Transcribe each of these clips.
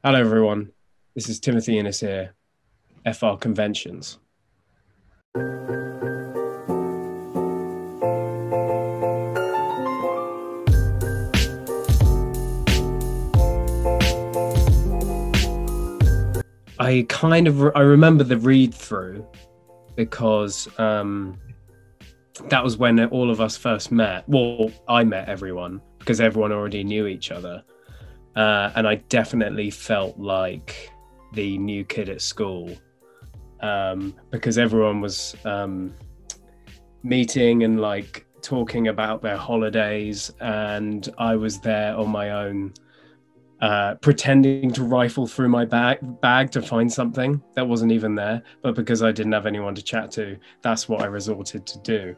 Hello, everyone. This is Timothy Innes here, FrConventions. I remember the read through because that was when all of us first met. Well, I met everyone because everyone already knew each other. And I definitely felt like the new kid at school because everyone was meeting and like talking about their holidays, and I was there on my own, pretending to rifle through my bag to find something that wasn't even there. But because I didn't have anyone to chat to, that's what I resorted to do.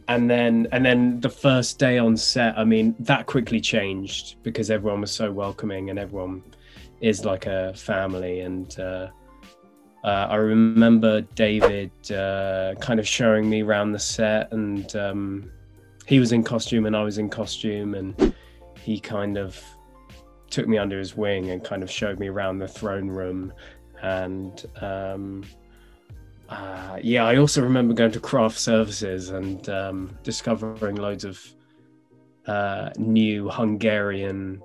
And then the first day on set, I mean, that quickly changed because everyone was so welcoming and everyone is like a family. And I remember David kind of showing me around the set, and he was in costume and I was in costume, and he kind of took me under his wing and kind of showed me around the throne room. And yeah, I also remember going to craft services and discovering loads of new Hungarian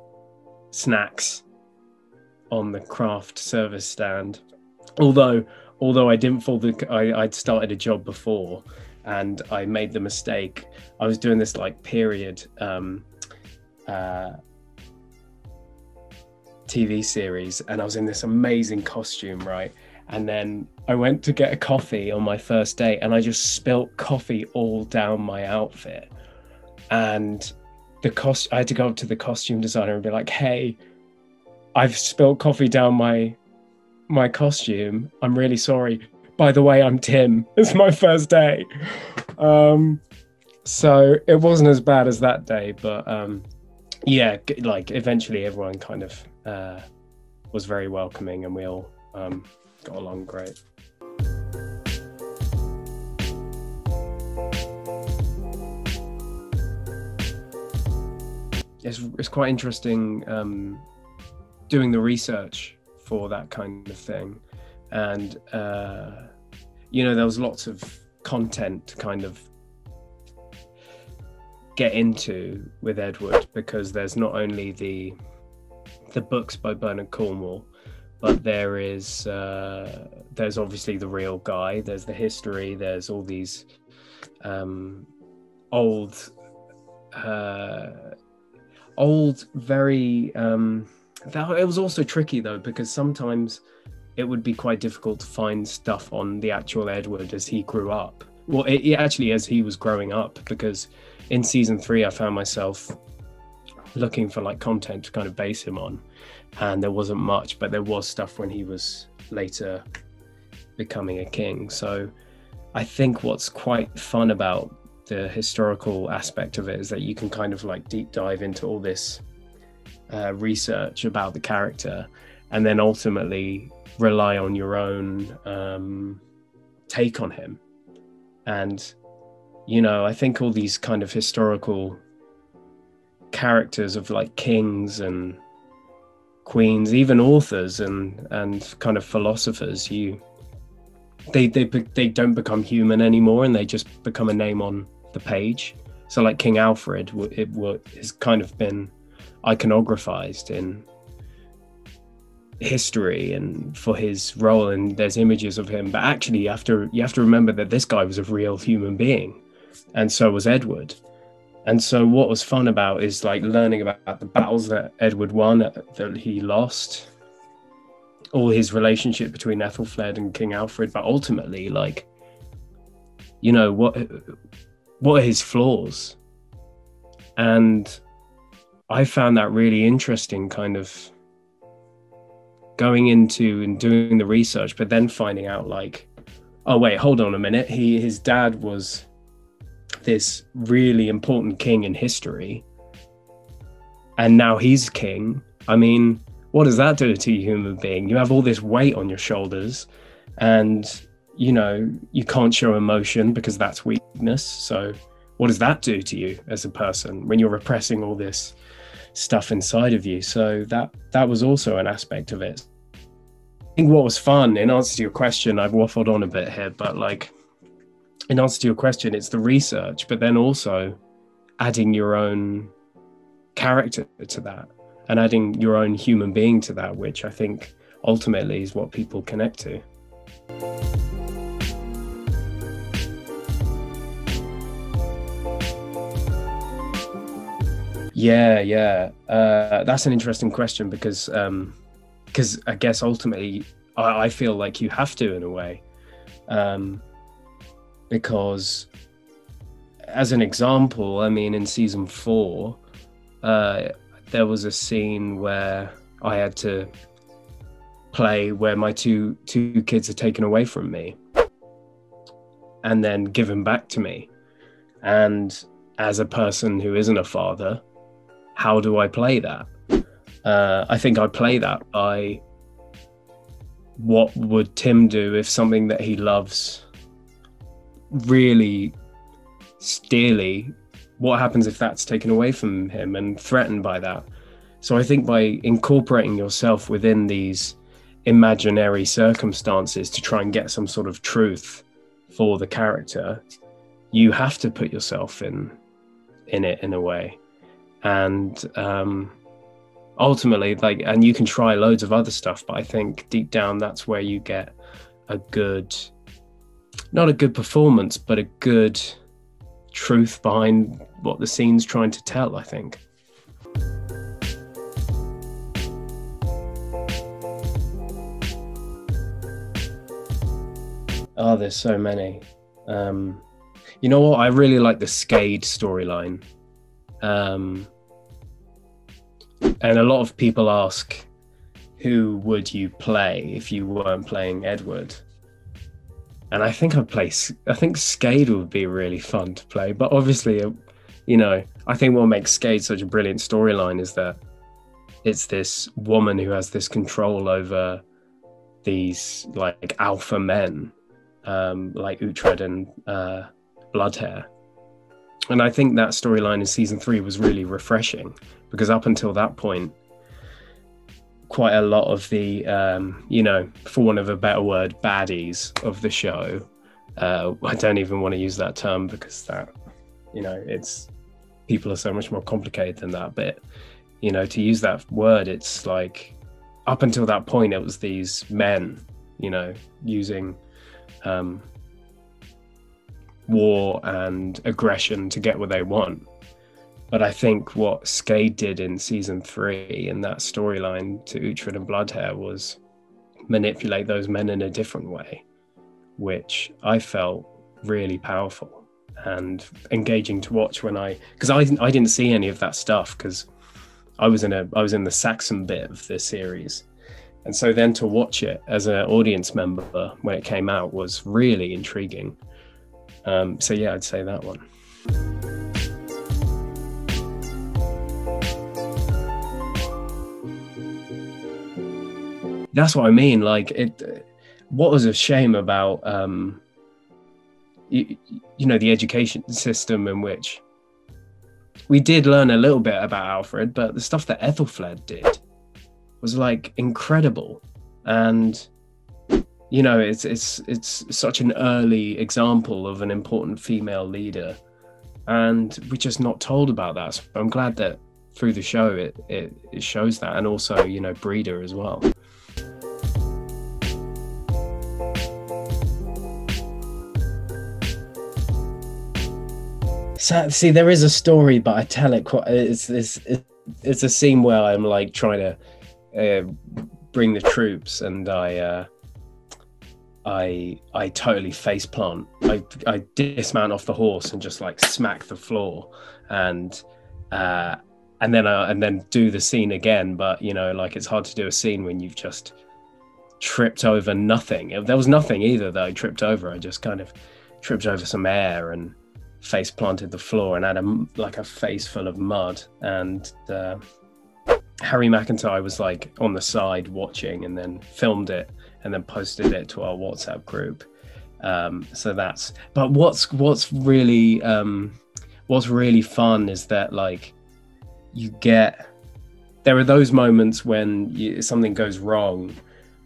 snacks on the craft service stand. Although I didn't I'd started a job before and I made the mistake. I was doing this like period TV series, and I was in this amazing costume, right? And then I went to get a coffee on my first day and I just spilt coffee all down my outfit. And I had to go up to the costume designer and be like, hey, I've spilled coffee down my costume. I'm really sorry. By the way, I'm Tim. It's my first day. So it wasn't as bad as that day, but yeah, like eventually everyone kind of was very welcoming, and we all got along great. It's quite interesting doing the research for that kind of thing, and you know, there was lots of content to kind of get into with Edward, because there's not only the books by Bernard Cornwell, but there's obviously the real guy, there's the history, there's all these old very it was also tricky though, because sometimes it would be quite difficult to find stuff on the actual Edward as he grew up. Well, it actually as he was growing up, because in season 3 I found myself looking for like content to kind of base him on, and there wasn't much, but there was stuff when he was later becoming a king. So I think what's quite fun about the historical aspect of it is that you can kind of like deep dive into all this research about the character, and then ultimately rely on your own take on him. And you know, I think all these kind of historical characters of like kings and queens, even authors and kind of philosophers, they don't become human anymore, and they just become a name on the page. So like King Alfred, has kind of been iconographized in history and for his role, and there's images of him, but actually you have to remember that this guy was a real human being, and so was Edward. And so what was fun about is like learning about the battles that Edward won, that he lost, all his relationship between Ethelfled and King Alfred, but ultimately, like, you know, what are his flaws? And I found that really interesting, kind of going into and doing the research, but then finding out like, oh wait, hold on a minute, his dad was this really important king in history, and now he's king. I mean, what does that do to a human being? You have all this weight on your shoulders, and you know, you can't show emotion because that's weakness. So what does that do to you as a person when you're repressing all this stuff inside of you. So that was also an aspect of it. I think what was fun, in answer to your question, I've waffled on a bit here, but like, in answer to your question, it's the research, but then also adding your own character to that and adding your own human being to that, which I think ultimately is what people connect to. Yeah. That's an interesting question because I guess ultimately I feel like you have to, in a way, because as an example, I mean, in season 4, there was a scene where I had to play where my two kids are taken away from me and then given back to me. And as a person who isn't a father, how do I play that? I think I play that by what would Tim do if something that he loves really dearly, what happens if that's taken away from him and threatened by that? So I think by incorporating yourself within these imaginary circumstances to try and get some sort of truth for the character, you have to put yourself in it in a way. And ultimately, like, and you can try loads of other stuff, but I think deep down that's where you get a good, not a good performance, but a good truth behind what the scene's trying to tell, I think. Oh, there's so many. You know what? I really like the Skade storyline. And a lot of people ask, who would you play if you weren't playing Edward? And I think Skade would be really fun to play. But obviously, you know, I think what makes Skade such a brilliant storyline is that it's this woman who has this control over these like alpha men, like Uhtred and Bloodhair. And I think that storyline in season 3 was really refreshing, because up until that point, quite a lot of the, you know, for want of a better word, baddies of the show, I don't even want to use that term because that, you know, people are so much more complicated than that. But, you know, to use that word, it's like, up until that point, it was these men, you know, using war and aggression to get what they want. But I think what Skade did in season 3 in that storyline to Uhtred and Bloodhair was manipulate those men in a different way, which I felt really powerful and engaging to watch because I didn't see any of that stuff because I was in the Saxon bit of the series. And so then to watch it as an audience member when it came out was really intriguing. So yeah, I'd say that one. That's what I mean. Like, what was a shame about, you know, the education system in which we did learn a little bit about Alfred, but the stuff that Ethelfled did was like incredible. And, you know, it's such an early example of an important female leader, and we're just not told about that. So I'm glad that through the show it shows that, and also, you know, Breda as well. So, see, there is a story, but I tell it quite. It's a scene where I'm like trying to bring the troops, and I totally face plant. I dismount off the horse and just like smack the floor, and then do the scene again. But you know, like, it's hard to do a scene when you've just tripped over nothing. There was nothing either that I tripped over. I just kind of tripped over some air and face planted the floor and had a face full of mud. And Harry McIntyre was like on the side watching, and then filmed it and then posted it to our WhatsApp group. So that's, but what's really fun is that, like, you get there are those moments when something goes wrong,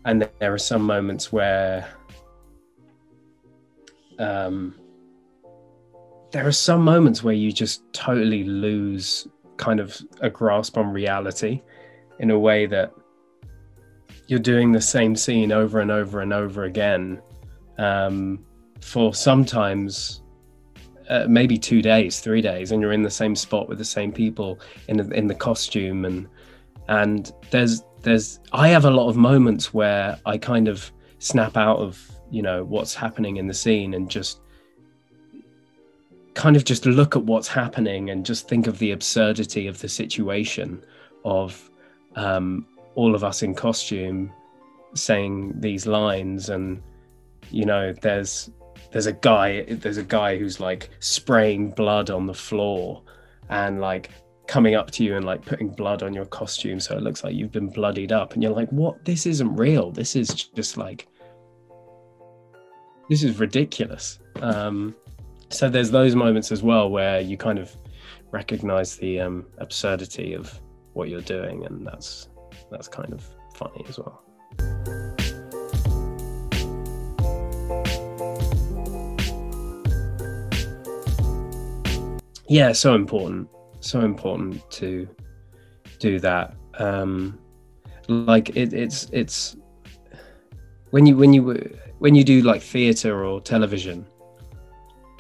and there are some moments where you just totally lose kind of a grasp on reality, in a way that you're doing the same scene over and over and over again, for sometimes maybe 2 days, 3 days, and you're in the same spot with the same people in the costume, and I have a lot of moments where I kind of snap out of, you know, what's happening in the scene, and just kind of just look at what's happening and just think of the absurdity of the situation of all of us in costume saying these lines. And, you know, there's a guy who's like spraying blood on the floor and like coming up to you and like putting blood on your costume so it looks like you've been bloodied up, and you're like, what? This isn't real. This is just like, this is ridiculous. So there's those moments as well where you kind of recognize the absurdity of what you're doing, and that's kind of funny as well. Yeah, so important to do that. Like it's when you do like theatre or television.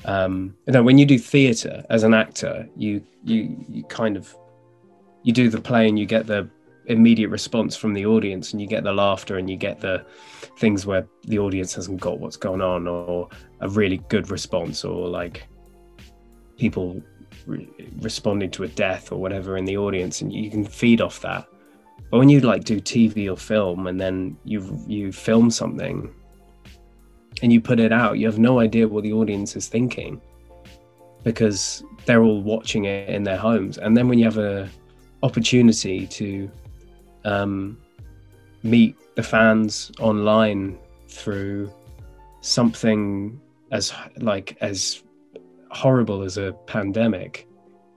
When you do theatre as an actor, you do the play and you get the immediate response from the audience, and you get the laughter, and you get the things where the audience hasn't got what's going on, or a really good response, or like people responding to a death or whatever in the audience, and you can feed off that. But when you like do TV or film, and then you film something and you put it out, you have no idea what the audience is thinking, because they're all watching it in their homes. And then when you have a opportunity to meet the fans online through something as horrible as a pandemic,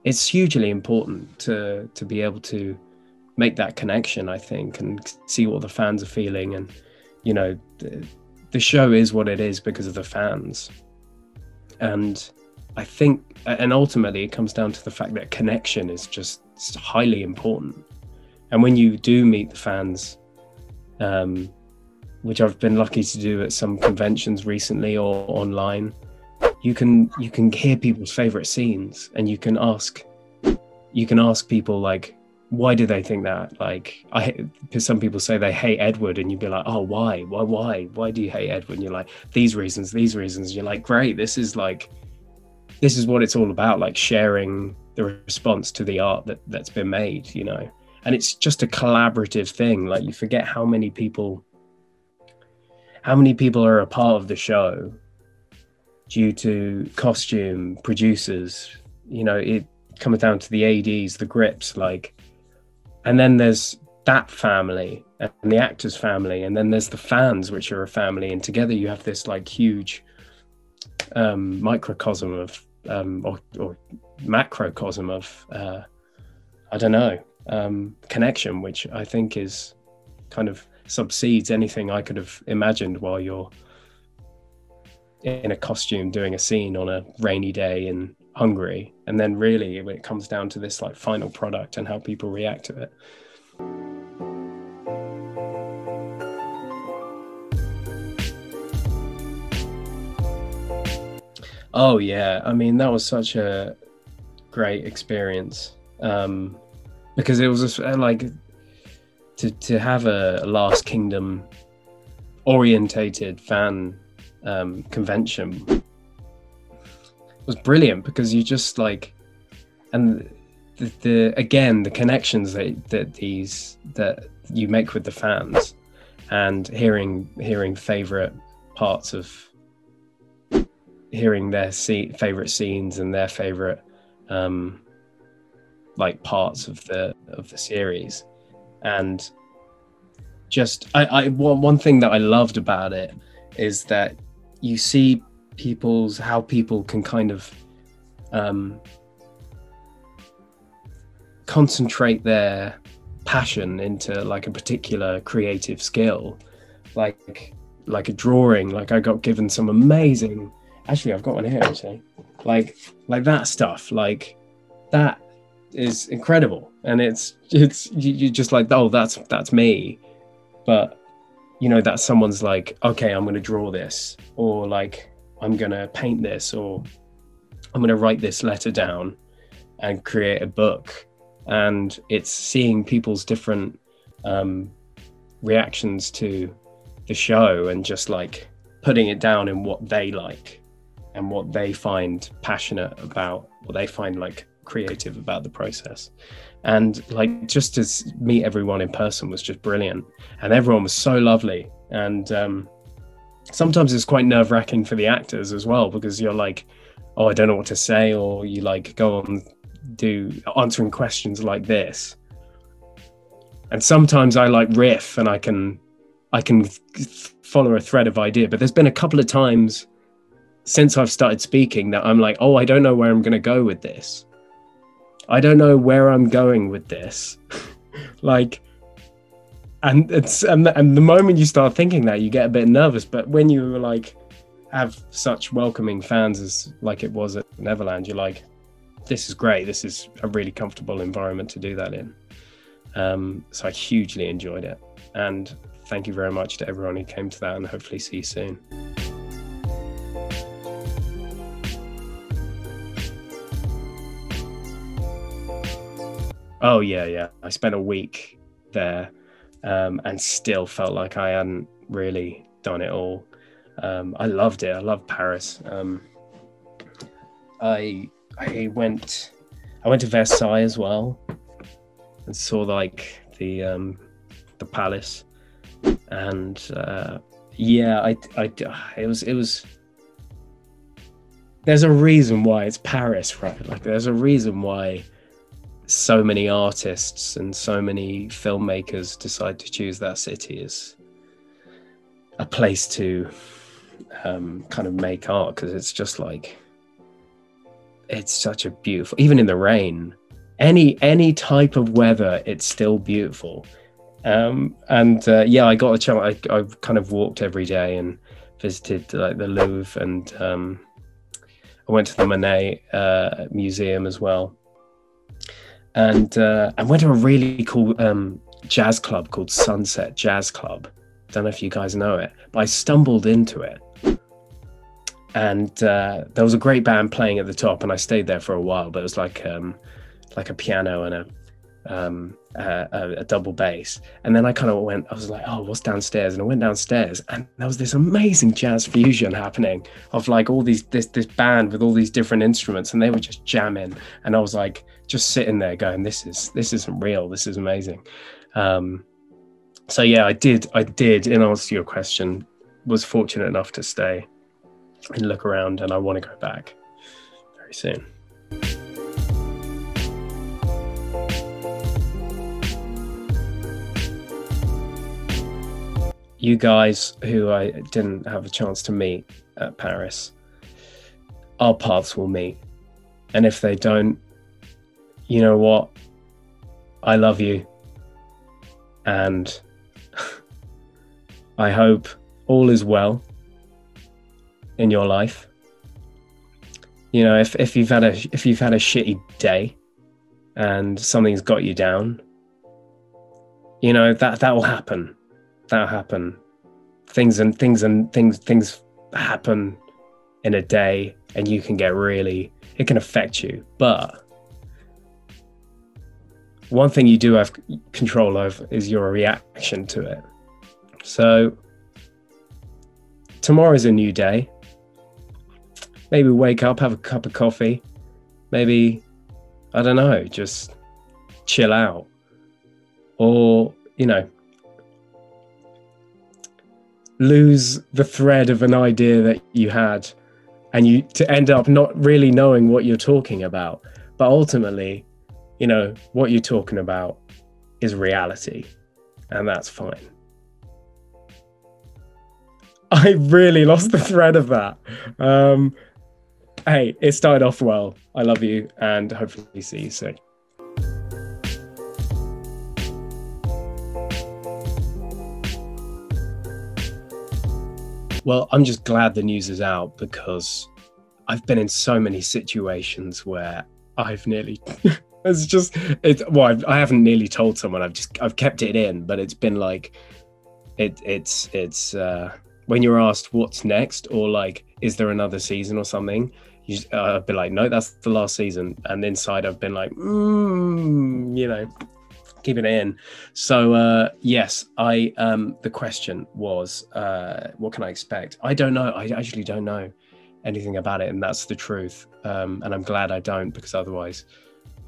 it's hugely important to be able to make that connection, I think, and see what the fans are feeling. And, you know, the show is what it is because of the fans. And I think, and ultimately it comes down to the fact that connection is just highly important. And when you do meet the fans, which I've been lucky to do at some conventions recently or online, you can hear people's favorite scenes, and you can ask people like, why do they think that? Like, because some people say they hate Edward, and you'd be like, oh, why do you hate Edward? And you're like, these reasons. You're like, great, this is what it's all about, like sharing the response to the art that's been made, you know. And it's just a collaborative thing. Like, you forget how many people are a part of the show due to costume producers, you know. It comes down to the ADs, the grips, like, and then there's that family and the actors' family, and then there's the fans, which are a family, and together you have this like huge microcosm of or macrocosm of connection, which I think is kind of subsedes anything I could have imagined while you're in a costume doing a scene on a rainy day in Hungary. And then really when it comes down to this like final product and how people react to it. Oh yeah, I mean, that was such a great experience, because it was just, like to have a Last Kingdom orientated fan convention was brilliant, because you just like, and the connections that you make with the fans, and hearing favorite parts of, hearing their favorite scenes and their favorite like parts of the series. And just one thing that I loved about it is that you see how people can kind of concentrate their passion into like a particular creative skill, like a drawing. Like I got given some amazing, actually I've got one here actually, like that stuff, like that is incredible. And it's you just like, oh, that's me. But you know, that someone's like, okay, I'm going to draw this, or like I'm going to paint this, or I'm going to write this letter down and create a book. And it's seeing people's different reactions to the show and just like putting it down in what they like and what they find passionate about, what they find like creative about the process. And like just to meet everyone in person was just brilliant, and everyone was so lovely. And sometimes it's quite nerve-wracking for the actors as well, because you're like, oh, I don't know what to say, or you like go on answering questions like this, and sometimes I like riff and I can follow a thread of idea. But there's been a couple of times since I've started speaking that I'm like, oh, I don't know where I'm going to go with this. I don't know where I'm going with this. Like, and the moment you start thinking that, you get a bit nervous. But when you like have such welcoming fans as like it was at Neverland, you're like, this is great. This is a really comfortable environment to do that in. So I hugely enjoyed it. And thank you very much to everyone who came to that, and hopefully see you soon. Oh yeah. I spent a week there and still felt like I hadn't really done it all. I loved it. I loved Paris. I went to Versailles as well and saw like the palace, and it was there's a reason why it's Paris, right? Like there's a reason why so many artists and so many filmmakers decide to choose that city as a place to kind of make art, because it's just like, it's such a beautiful, even in the rain, any type of weather, it's still beautiful. I got a chance. I kind of walked every day and visited like the Louvre, and I went to the Monet museum as well. And I went to a really cool jazz club called Sunset Jazz Club. Don't know if you guys know it, but I stumbled into it. And there was a great band playing at the top, and I stayed there for a while, but it was like a piano and a double bass. And then I was like, oh, what's downstairs? And I went downstairs, and there was this amazing jazz fusion happening of like all this band with all these different instruments, and they were just jamming. And I was like, just sitting there going, this isn't real. This is amazing. So yeah, I did, in answer to your question, was fortunate enough to stay and look around, and I want to go back very soon. You guys who I didn't have a chance to meet at Paris, our paths will meet. And if they don't, you know what? I love you. And I hope all is well in your life. You know, if you've had a shitty day and something's got you down, you know, that will happen. That'll happen. Things happen in a day, and you can get it can affect you. But one thing you do have control over is your reaction to it. So tomorrow's a new day. Maybe wake up, have a cup of coffee. Maybe, I don't know, just chill out. Or, you know, lose the thread of an idea that you had, and you to end up not really knowing what you're talking about. But ultimately, you know, what you're talking about is reality, and that's fine. I really lost the thread of that. Hey, it started off well. I love you, and hopefully see you soon. Well, I'm just glad the news is out, because I've been in so many situations where I've nearly I haven't nearly told someone. I've kept it in, but it's been like it's when you're asked what's next, or like, is there another season or something, I've been like, no, that's the last season, and inside I've been like, keeping it in. So yes, the question was, what can I expect? I don't know. I actually don't know anything about it, and that's the truth. And I'm glad I don't, because otherwise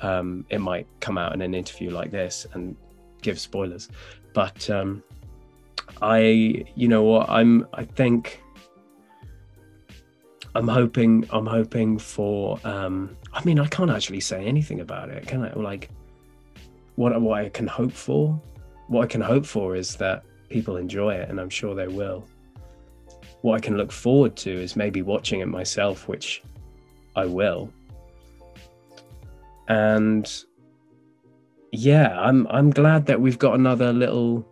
it might come out in an interview like this and give spoilers. But I think I'm hoping for I mean, I can't actually say anything about it, can I? Like, what I can hope for? What I can hope for is that people enjoy it, and I'm sure they will. What I can look forward to is maybe watching it myself, which I will. And yeah, I'm glad that we've got another little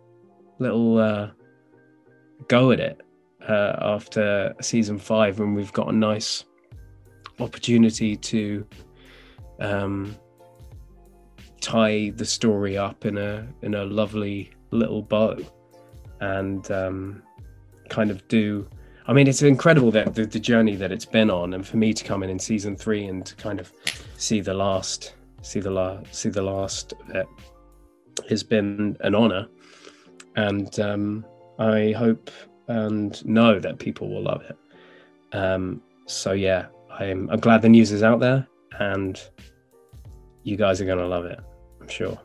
go at it after season 5, and we've got a nice opportunity to tie the story up in a lovely little bow, and kind of do. I mean, it's incredible that the journey that it's been on, and for me to come in season 3 and to kind of see the last of it has been an honor, and I hope and know that people will love it. So yeah, I'm glad the news is out there, and you guys are going to love it, I'm sure.